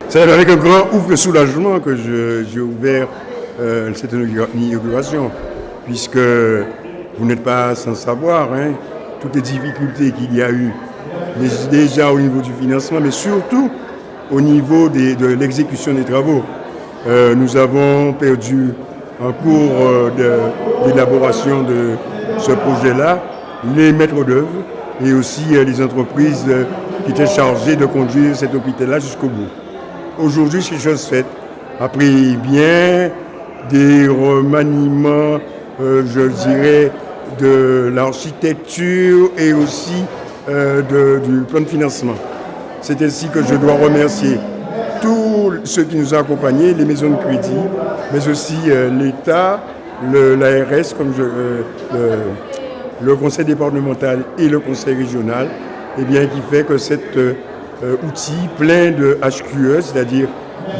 C'est avec un grand ouf de soulagement que j'ai ouvert cette inauguration, puisque vous n'êtes pas sans savoir toutes les difficultés qu'il y a eu, déjà au niveau du financement, mais surtout au niveau de l'exécution des travaux. Nous avons perdu en cours d'élaboration de ce projet-là les maîtres d'œuvre et aussi les entreprises qui étaient chargées de conduire cet hôpital-là jusqu'au bout. Aujourd'hui, c'est chose faite. Après bien des remaniements, je dirais, de l'architecture et aussi du plan de financement. C'est ainsi que je dois remercier tous ceux qui nous ont accompagnés, les maisons de crédit, mais aussi l'État, l'ARS, le conseil départemental et le conseil régional, qui fait que cet outil plein de HQE, c'est-à-dire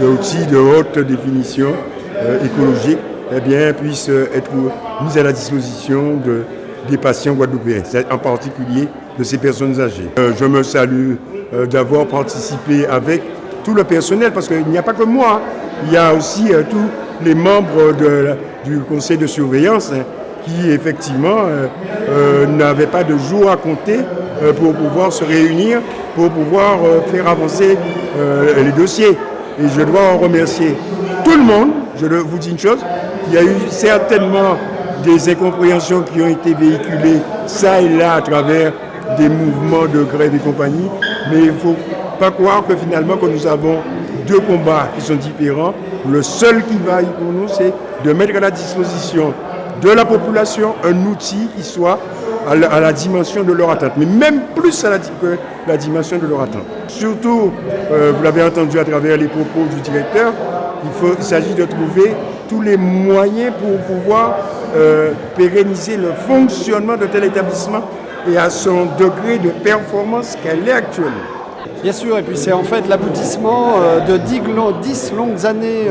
d'outils de haute définition écologique, puisse être mis à la disposition des patients guadeloupéens, en particulier de ces personnes âgées. Je me salue d'avoir participé avec tout le personnel, parce qu'il n'y a pas que moi, il y a aussi tous les membres du conseil de surveillance qui effectivement n'avaient pas de jour à compter pour pouvoir se réunir, pour pouvoir faire avancer les dossiers. Et je dois en remercier tout le monde. Je vous dis une chose, il y a eu certainement des incompréhensions qui ont été véhiculées ça et là à travers des mouvements de grève et compagnie, mais il ne faut pas croire que finalement que nous avons deux combats qui sont différents. Le seul qui vaille pour nous, c'est de mettre à la disposition de la population un outil qui soit à la dimension de leur attente, mais même plus que la dimension de leur attente. Surtout, vous l'avez entendu à travers les propos du directeur, il s'agit de trouver tous les moyens pour pouvoir pérenniser le fonctionnement de tel établissement et à son degré de performance qu'elle est actuellement. Bien sûr, et puis c'est en fait l'aboutissement de 10 longues années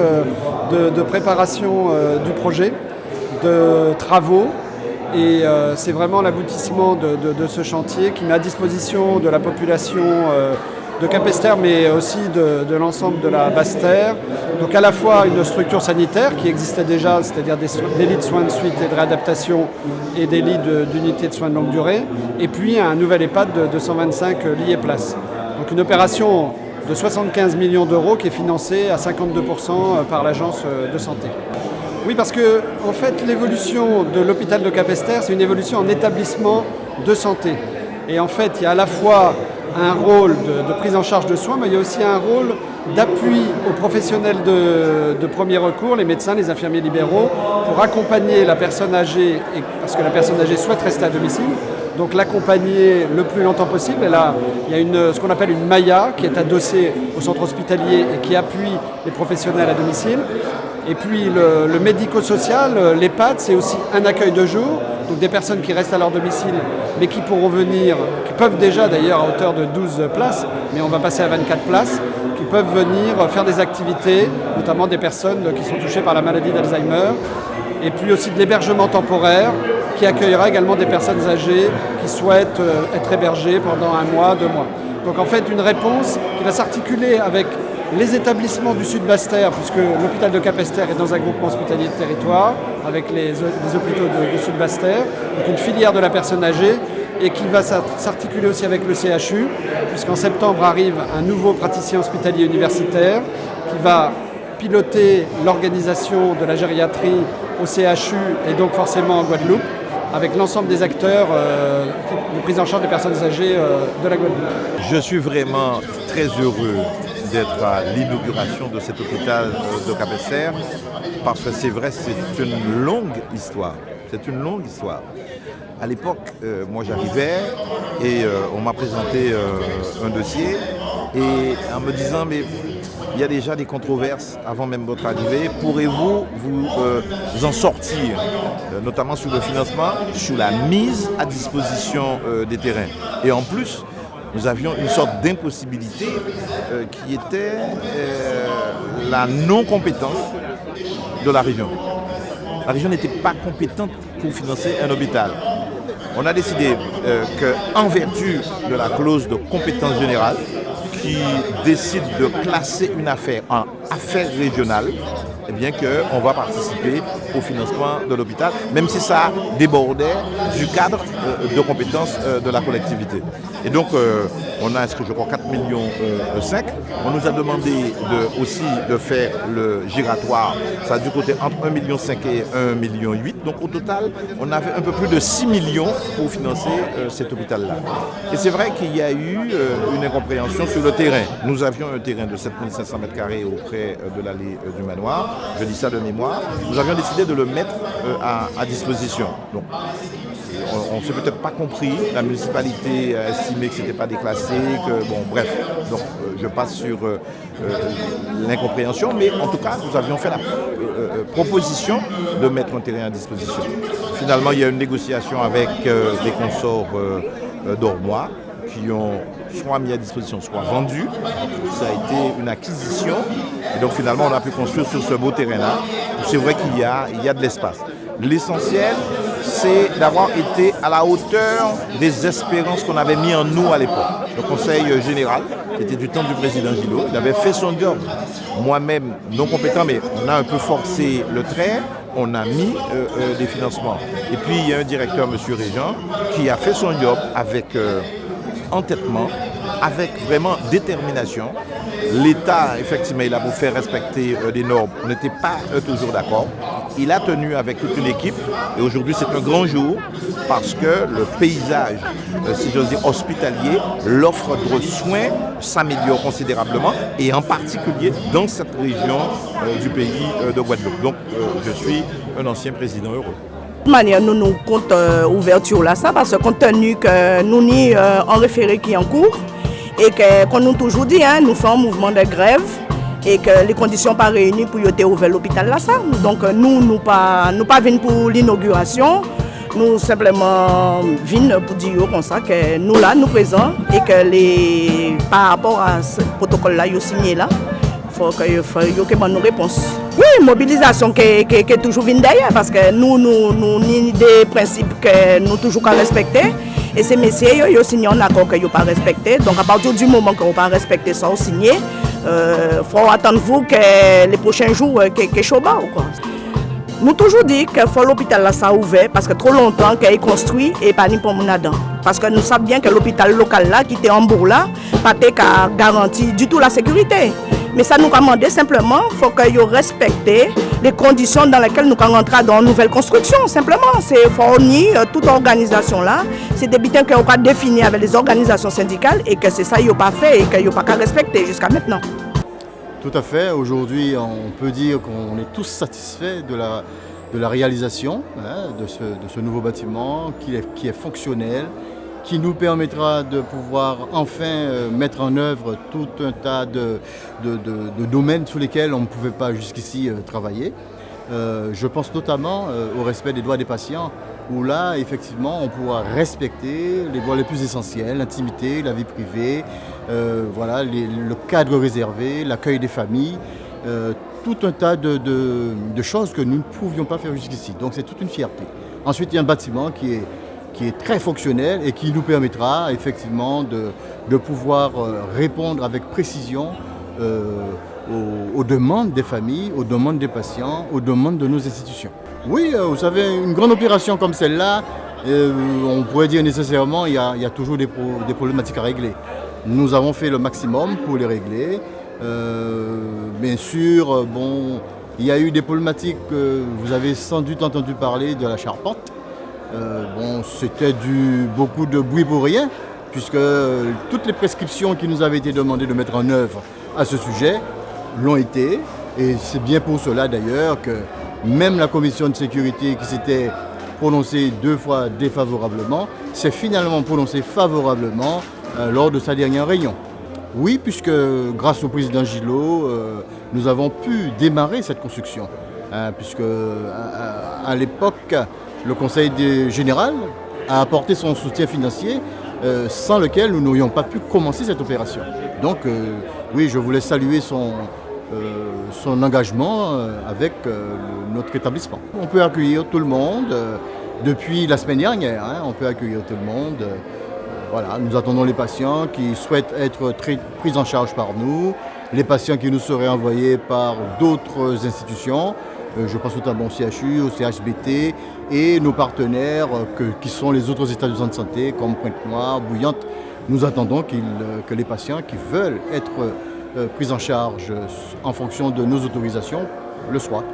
de préparation du projet, de travaux, et c'est vraiment l'aboutissement de ce chantier qui met à disposition de la population de Capesterre, mais aussi de l'ensemble de la Basse-Terre. Donc à la fois une structure sanitaire qui existait déjà, c'est-à-dire des lits de soins de suite et de réadaptation et des lits d'unités de soins de longue durée, et puis un nouvel EHPAD de 225 lits et places. Donc une opération de 75 millions d'euros qui est financée à 52% par l'agence de santé. Oui, parce que en fait, l'évolution de l'hôpital de Capesterre, c'est une évolution en établissement de santé. Et en fait, il y a à la fois un rôle de prise en charge de soins, mais il y a aussi un rôle d'appui aux professionnels de premier recours, les médecins, les infirmiers libéraux, pour accompagner la personne âgée, parce que la personne âgée souhaite rester à domicile, donc l'accompagner le plus longtemps possible. Et là, il y a ce qu'on appelle une MAIA qui est adossée au centre hospitalier et qui appuie les professionnels à domicile. Et puis le médico-social, l'EHPAD, c'est aussi un accueil de jour, donc des personnes qui restent à leur domicile, mais qui pourront venir, qui peuvent déjà d'ailleurs à hauteur de 12 places, mais on va passer à 24 places, qui peuvent venir faire des activités, notamment des personnes qui sont touchées par la maladie d'Alzheimer, et puis aussi de l'hébergement temporaire, qui accueillera également des personnes âgées qui souhaitent être hébergées pendant 1 mois, 2 mois. Donc en fait une réponse qui va s'articuler avec les établissements du Sud Basse-Terre, puisque l'hôpital de Capesterre est dans un groupement hospitalier de territoire, avec les hôpitaux du Sud Basse-Terre, donc une filière de la personne âgée, et qui va s'articuler aussi avec le CHU, puisqu'en septembre arrive un nouveau praticien hospitalier universitaire qui va piloter l'organisation de la gériatrie au CHU et donc forcément en Guadeloupe, avec l'ensemble des acteurs de prise en charge des personnes âgées de la Guadeloupe. Je suis vraiment très heureux d'être à l'inauguration de cet hôpital de Capesterre, parce que c'est vrai, c'est une longue histoire. C'est une longue histoire. À l'époque, moi j'arrivais et on m'a présenté un dossier, et en me disant mais il y a déjà des controverses avant même votre arrivée, pourrez-vous vous en sortir, notamment sur le financement, sur la mise à disposition des terrains. Et en plus, nous avions une sorte d'impossibilité qui était la non-compétence de la région. La région n'était pas compétente pour financer un hôpital. On a décidé qu'en vertu de la clause de compétence générale, qui décide de classer une affaire en affaire régionale, eh bien qu'on va participer au financement de l'hôpital, même si ça débordait du cadre de compétences de la collectivité. Et donc, on a inscrit, je crois, 4,5 millions. On nous a demandé aussi de faire le giratoire, ça a dû coûter entre 1,5 million et 1,8 million. Donc, au total, on avait un peu plus de 6 millions pour financer cet hôpital-là. Et c'est vrai qu'il y a eu une incompréhension sur le terrain. Nous avions un terrain de 7500 m² auprès de l'allée du Manoir. Je dis ça de mémoire. Nous avions décidé de le mettre à disposition. Donc, on ne s'est peut-être pas compris. La municipalité a estimé que ce n'était pas déclassé, que bon, bref. Donc, je passe sur l'incompréhension, mais en tout cas, nous avions fait la proposition de mettre un terrain à disposition. Finalement, il y a une négociation avec des consorts d'Ormois qui ont soit mis à disposition, soit vendu. Ça a été une acquisition. Et donc finalement, on a pu construire sur ce beau terrain-là. C'est vrai qu'il y a de l'espace. L'essentiel, c'est d'avoir été à la hauteur des espérances qu'on avait mis en nous à l'époque. Le conseil général, qui était du temps du président Gillot, il avait fait son job. Moi-même, non compétent, mais on a un peu forcé le trait. On a mis des financements. Et puis, il y a un directeur, M. Régent, qui a fait son job avec entêtement, avec vraiment détermination. L'État, effectivement, il a beau faire respecter des normes. On n'était pas toujours d'accord. Il a tenu avec toute une équipe. Et aujourd'hui, c'est un grand jour parce que le paysage, si j'ose dire, hospitalier, l'offre de soins s'améliore considérablement et en particulier dans cette région du pays de Guadeloupe. Donc, je suis un ancien président heureux. De toute manière, nous comptons ouverture là, ça, parce que compte tenu que nous n'y en référé qui est en cours et que, comme nous toujours dit, hein, nous faisons un mouvement de grève et que les conditions pas réunies pour y ouvrir l'hôpital là, ça. Donc nous pas venir pour l'inauguration, nous simplement venir pour dire comme ça que nous là, nous présents et que par rapport à ce protocole là, ils signé là, faut que nous réponse. Oui, mobilisation qui est toujours venue derrière parce que nous avons des principes que nous toujours respecter. Et ces messieurs, ils ont signé un accord qu'ils n'ont pas respecté. Donc à partir du moment qu'ils n'ont pas respecté ça, ils ont signé. Il faut attendre vous que les prochains jours, que chaud bas ou quoi. Nous toujours dit que faut l'hôpital là ça ouvert parce que trop longtemps qu'il est construit et pas ni pour mon adam. Parce que nous savons bien que l'hôpital local là qui était en bourg là, pas garanti du tout la sécurité. Mais ça nous commande simplement, il faut qu'ils respectent les conditions dans lesquelles nous rentrons dans une nouvelle construction. Simplement, c'est fournir toute organisation là. C'est des bitins qu'on pas défini avec les organisations syndicales et que c'est ça qu'ils n'ont pas fait et qu'ils n'ont pas respecté jusqu'à maintenant. Tout à fait. Aujourd'hui, on peut dire qu'on est tous satisfaits de la réalisation de ce nouveau bâtiment qui est fonctionnel, qui nous permettra de pouvoir enfin mettre en œuvre tout un tas de domaines sur lesquels on ne pouvait pas jusqu'ici travailler. Je pense notamment au respect des droits des patients, où là, effectivement, on pourra respecter les droits les plus essentiels, l'intimité, la vie privée, voilà, le cadre réservé, l'accueil des familles, tout un tas de choses que nous ne pouvions pas faire jusqu'ici. Donc c'est toute une fierté. Ensuite, il y a un bâtiment qui est très fonctionnel et qui nous permettra effectivement de pouvoir répondre avec précision aux demandes des familles, aux demandes des patients, aux demandes de nos institutions. Oui, vous savez, une grande opération comme celle-là, on pourrait dire nécessairement il y a toujours des problématiques à régler. Nous avons fait le maximum pour les régler. Bien sûr, bon, il y a eu des problématiques, vous avez sans doute entendu parler de la charpente. Bon, c'était beaucoup de bruit pour rien, puisque toutes les prescriptions qui nous avaient été demandées de mettre en œuvre à ce sujet l'ont été. Et c'est bien pour cela d'ailleurs que même la commission de sécurité qui s'était prononcée 2 fois défavorablement s'est finalement prononcée favorablement lors de sa dernière réunion. Oui, puisque grâce au président Gillot, nous avons pu démarrer cette construction. Puisque à l'époque, le conseil général a apporté son soutien financier sans lequel nous n'aurions pas pu commencer cette opération. Donc oui, je voulais saluer son engagement avec notre établissement. On peut accueillir tout le monde depuis la semaine dernière, on peut accueillir tout le monde. Voilà, nous attendons les patients qui souhaitent être pris en charge par nous, les patients qui nous seraient envoyés par d'autres institutions, je pense notamment au CHU, au CHBT et nos partenaires qui sont les autres établissements de santé comme Pointe-Noire, Bouillante. Nous attendons que les patients qui veulent être pris en charge en fonction de nos autorisations le soient.